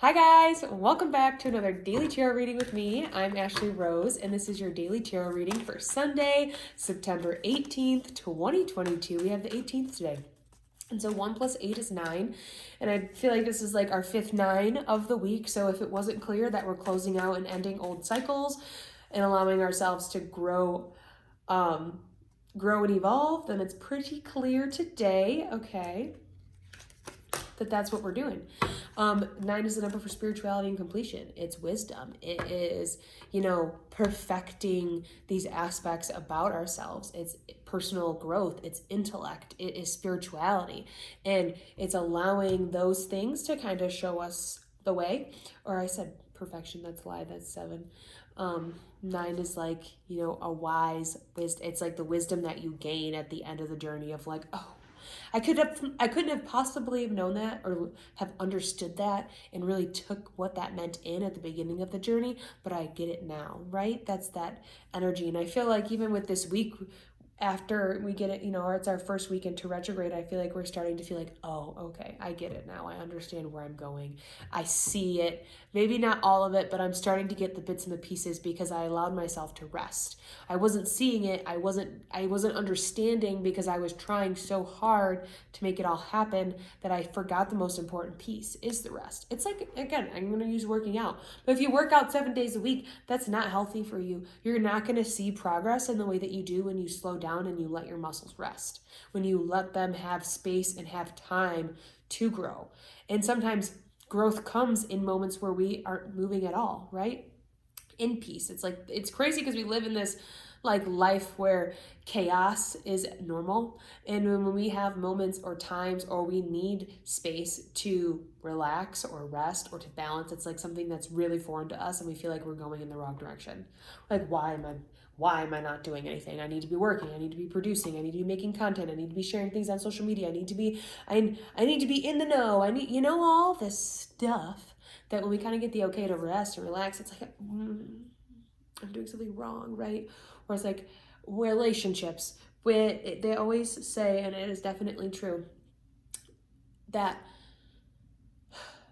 Hi guys, welcome back to another daily tarot reading with me. I'm Ashley Rose, and this is your daily tarot reading for Sunday, September 18th, 2022. We have the 18th today. And so 1 plus 8 is 9. And I feel like this is like our fifth 9 of the week. So if it wasn't clear that we're closing out and ending old cycles and allowing ourselves to grow and evolve, then it's pretty clear today, okay, that's what we're doing. 9 is the number for spirituality and completion. It's wisdom. It is, perfecting these aspects about ourselves. It's personal growth. It's intellect. It is spirituality. And it's allowing those things to kind of show us the way. Or I said perfection, that's a lie, that's 7. 9 is like, a wise wisdom. It's like the wisdom that you gain at the end of the journey of like, oh, I couldn't have possibly have known that or have understood that and really took what that meant in at the beginning of the journey, but I get it now, right? That's that energy. And I feel like even with this week, after we get it, or it's our first week into retrograde, I feel like we're starting to feel like, oh, okay, I get it now. I understand where I'm going. I see it. Maybe not all of it, but I'm starting to get the bits and the pieces because I allowed myself to rest. I wasn't seeing it. I wasn't understanding because I was trying so hard to make it all happen that I forgot the most important piece is the rest. It's like, again, I'm going to use working out. But if you work out 7 days a week, that's not healthy for you. You're not going to see progress in the way that you do when you slow down and you let your muscles rest, when you let them have space and have time to grow. And sometimes growth comes in moments where we aren't moving at all, right? In peace. It's like, it's crazy because we live in this like life where chaos is normal. And when we have moments or times or we need space to relax or rest or to balance, it's like something that's really foreign to us and we feel like we're going in the wrong direction. Like, why am I not doing anything? I need to be working. I need to be producing. I need to be making content. I need to be sharing things on social media. I need to be in the know. I need, all this stuff that when we kind of get the okay to rest and relax, it's like, I'm doing something wrong, right? Or it's like relationships. They always say, and it is definitely true, that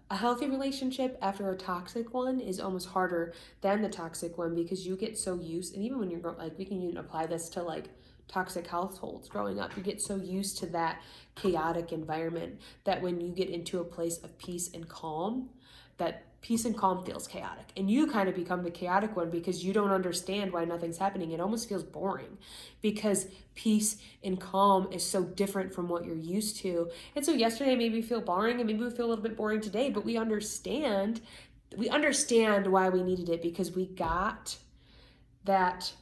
a healthy relationship after a toxic one is almost harder than the toxic one because you get so used, and even when you're like, we can even apply this to like toxic households growing up, you get so used to that chaotic environment that when you get into a place of peace and calm, that peace and calm feels chaotic and you kind of become the chaotic one because you don't understand why nothing's happening. It almost feels boring because peace and calm is so different from what you're used to. And so yesterday maybe feel boring and maybe we feel a little bit boring today, but we understand why we needed it because we got that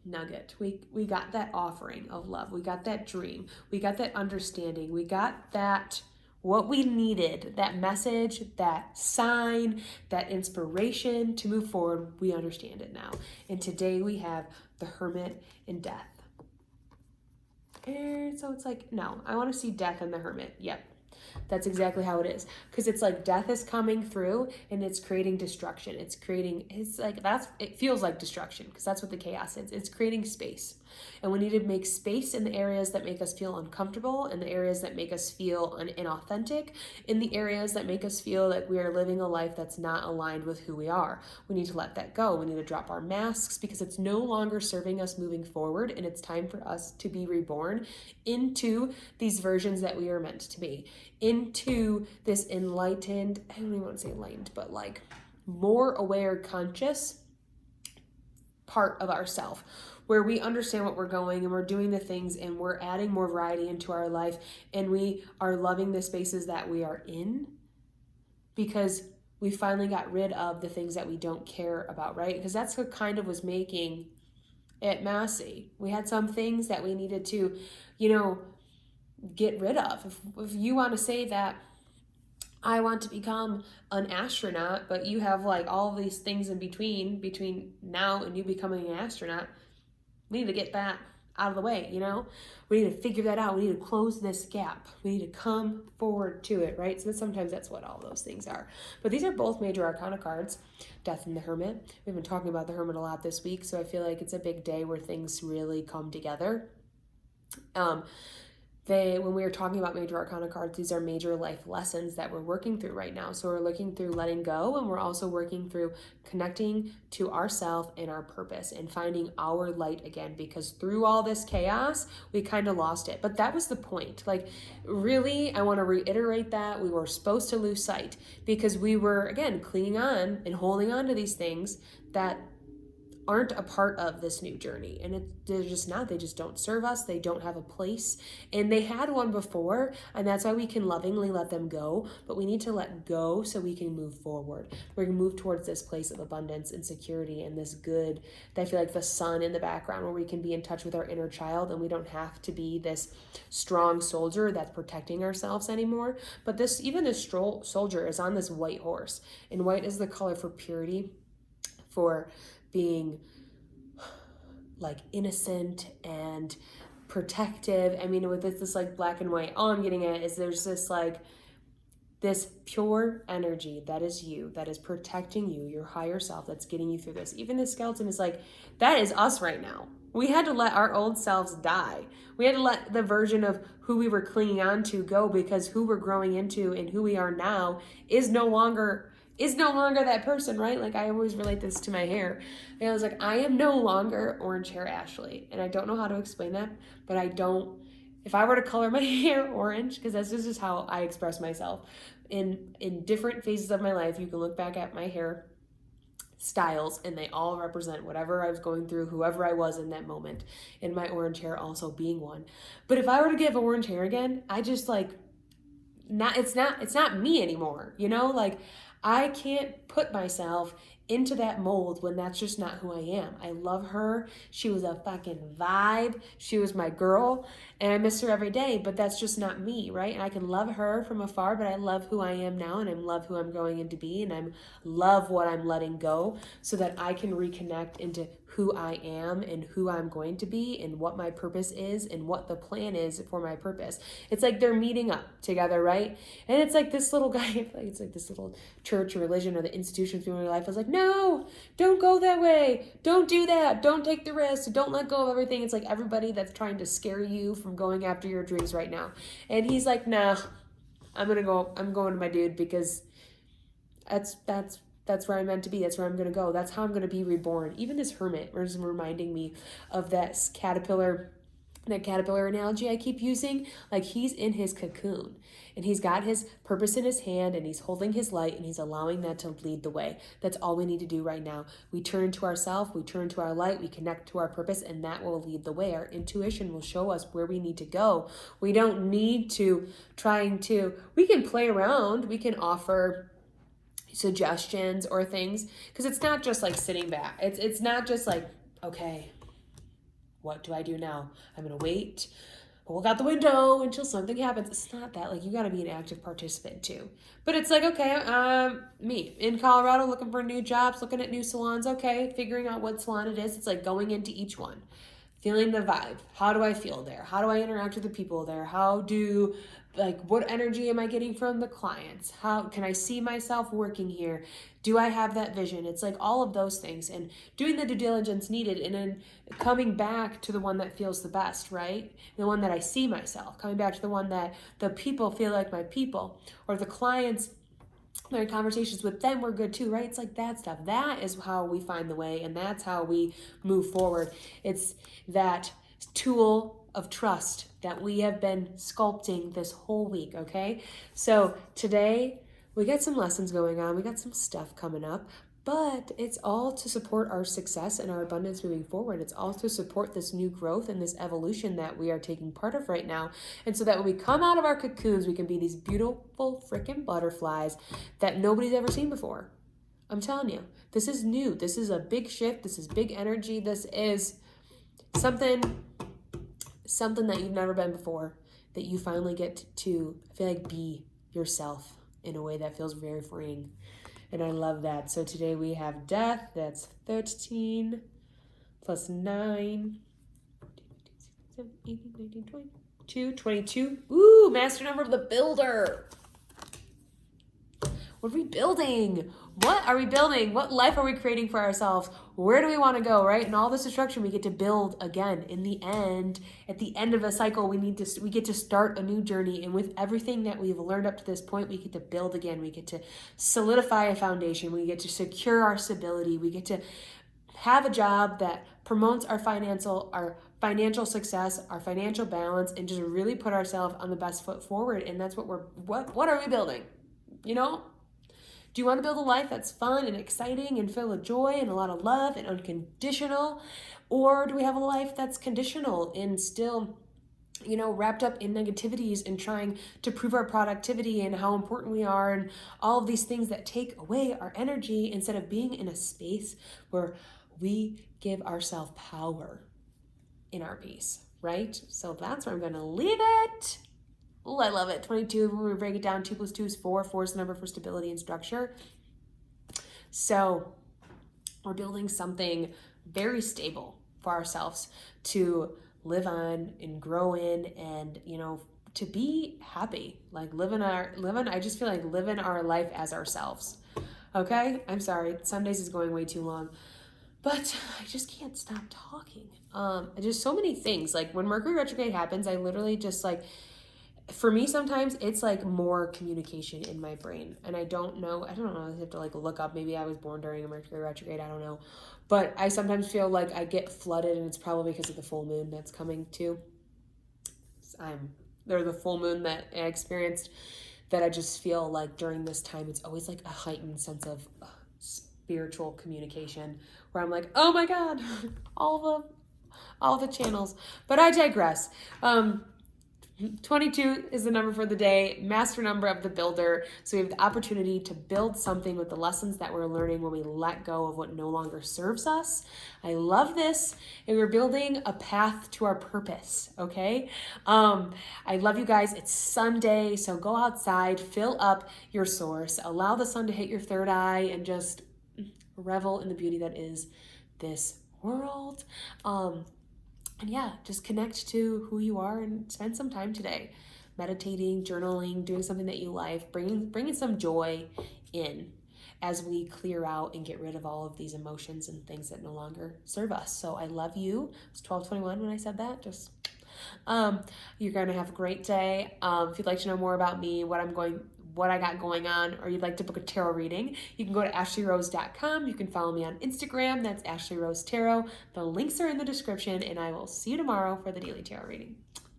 nugget. We got that offering of love. We got that dream. We got that understanding. We got that what we needed, that message, that sign, that inspiration to move forward. We understand it now. And today we have the Hermit and Death. And so it's like, no, I want to see Death and the Hermit. Yep. That's exactly how it is. Because it's like death is coming through and it's creating destruction. It feels like destruction because that's what the chaos is. It's creating space. And we need to make space in the areas that make us feel uncomfortable, in the areas that make us feel inauthentic, in the areas that make us feel like we are living a life that's not aligned with who we are. We need to let that go. We need to drop our masks because it's no longer serving us moving forward, and it's time for us to be reborn into these versions that we are meant to be, into this enlightened, I don't even want to say enlightened, but like more aware, conscious part of ourself, where we understand what we're going and we're doing the things and we're adding more variety into our life and we are loving the spaces that we are in because we finally got rid of the things that we don't care about, right? Because that's what kind of was making it messy. We had some things that we needed to, get rid of. If you want to say that I want to become an astronaut, but you have like all these things in between now and you becoming an astronaut, we need to get that out of the way, We need to figure that out. We need to close this gap. We need to come forward to it, right? So sometimes that's what all those things are. But these are both major arcana cards, Death and the Hermit. We've been talking about the Hermit a lot this week, so I feel like it's a big day where things really come together. when we were talking about major arcana cards, these are major life lessons that we're working through right now. So we're looking through letting go, and we're also working through connecting to ourself and our purpose and finding our light again, because through all this chaos, we kind of lost it. But that was the point. Like, really, I want to reiterate that we were supposed to lose sight because we were, again, clinging on and holding on to these things that aren't a part of this new journey, and they're just not. They just don't serve us. They don't have a place, and they had one before, and that's why we can lovingly let them go. But we need to let go so we can move forward. We're gonna move towards this place of abundance and security and this good. I feel like the sun in the background, where we can be in touch with our inner child, and we don't have to be this strong soldier that's protecting ourselves anymore. But this soldier is on this white horse, and white is the color for purity, for being like innocent and protective. I mean, with this like black and white, all I'm getting at is there's this like this pure energy that is you, that is protecting you, your higher self, that's getting you through this. Even the skeleton is like, that is us right now. We had to let our old selves die. We had to let the version of who we were clinging on to go, because who we're growing into and who we are now is no longer that person, right? Like, I always relate this to my hair. And I was like, I am no longer orange hair Ashley. And I don't know how to explain that, but if I were to color my hair orange, because that's just how I express myself in different phases of my life, you can look back at my hair styles and they all represent whatever I was going through, whoever I was in that moment, and my orange hair also being one. But if I were to get orange hair again, I just like, it's not me anymore, you know? Like, I can't put myself into that mold when that's just not who I am. I love her. She was a fucking vibe. She was my girl, and I miss her every day, but that's just not me, right? And I can love her from afar, but I love who I am now, and I love who I'm going into be, and I love what I'm letting go so that I can reconnect into who I am and who I'm going to be and what my purpose is and what the plan is for my purpose. It's like they're meeting up together, right? And it's like this little guy, it's like this little church or religion or the institutions in my life. I was like, no, don't go that way. Don't do that. Don't take the risk. Don't let go of everything. It's like everybody that's trying to scare you from going after your dreams right now. And he's like, nah, I'm going to my dude, because that's where I'm meant to be. That's where I'm going to go. That's how I'm going to be reborn. Even this hermit is reminding me of that caterpillar analogy I keep using. Like, he's in his cocoon and he's got his purpose in his hand and he's holding his light and he's allowing that to lead the way. That's all we need to do right now. We turn to ourselves, we turn to our light, we connect to our purpose, and that will lead the way. Our intuition will show us where we need to go. We don't need to we can play around, we can offer suggestions or things, because it's not just like sitting back. It's not just like, okay, what do I do now? I'm gonna wait, look out the window until something happens. It's not that. Like, you got to be an active participant too. But it's like, okay, me in Colorado looking for new jobs, looking at new salons. Okay, figuring out what salon it is. It's like going into each one, feeling the vibe. How do I feel there? How do I interact with the people there? What energy am I getting from the clients? How can I see myself working here? Do I have that vision? It's like all of those things, and doing the due diligence needed, and then coming back to the one that feels the best, right? The one that I see myself, coming back to the one that the people feel like my people, or the clients, my conversations with them were good too, right? It's like that stuff. That is how we find the way, and that's how we move forward. It's that tool of trust that we have been sculpting this whole week, okay? So today we got some lessons going on, we got some stuff coming up, but it's all to support our success and our abundance moving forward. It's all to support this new growth and this evolution that we are taking part of right now. And so that when we come out of our cocoons, we can be these beautiful freaking butterflies that nobody's ever seen before. I'm telling you, this is new. This is a big shift. This is big energy. This is something that you've never been before, that you finally get to, I feel like, be yourself in a way that feels very freeing. And I love that. So today we have death. That's 13 plus 9. 18, 19, 22. Ooh, master number of the builder. What are we building? What are we building? What life are we creating for ourselves? Where do we want to go, right? And all this destruction we get to build again. In the end, at the end of a cycle, we get to start a new journey. And with everything that we've learned up to this point, we get to build again. We get to solidify a foundation. We get to secure our stability. We get to have a job that promotes our financial success, our financial balance, and just really put ourselves on the best foot forward. And that's what are we building? You know? Do you want to build a life that's fun and exciting and filled with joy and a lot of love and unconditional? Or do we have a life that's conditional and still, wrapped up in negativities and trying to prove our productivity and how important we are and all of these things that take away our energy instead of being in a space where we give ourselves power in our peace, right? So that's where I'm going to leave it. Oh, I love it. 22, when we break it down, 2 + 2 is 4. 4 is the number for stability and structure. So we're building something very stable for ourselves to live on and grow in and, to be happy. Like I just feel like living our life as ourselves. Okay? I'm sorry. Sundays is going way too long. But I just can't stop talking. Just so many things. Like when Mercury retrograde happens, I literally just for me, sometimes it's more communication in my brain. And I don't know. I have to look up. Maybe I was born during a Mercury retrograde. I don't know. But I sometimes feel like I get flooded, and it's probably because of the full moon that's coming too. There's the full moon that I experienced that I just feel like during this time, it's always a heightened sense of spiritual communication where I'm like, oh my God, all the channels. But I digress. 22 is the number for the day, master number of the builder. So we have the opportunity to build something with the lessons that we're learning when we let go of what no longer serves us. I love this. And we're building a path to our purpose, okay? I love you guys. It's Sunday, so go outside, fill up your source, allow the sun to hit your third eye, and just revel in the beauty that is this world. And yeah, just connect to who you are and spend some time today meditating, journaling, doing something that you like, bringing some joy in as we clear out and get rid of all of these emotions and things that no longer serve us. So I love you. It's 12:21 when I said that. You're going to have a great day. If you'd like to know more about me, what I got going on, or you'd like to book a tarot reading, you can go to ashleyrose.com. You can follow me on Instagram. That's Ashley Rose Tarot. The links are in the description, and I will see you tomorrow for the daily tarot reading.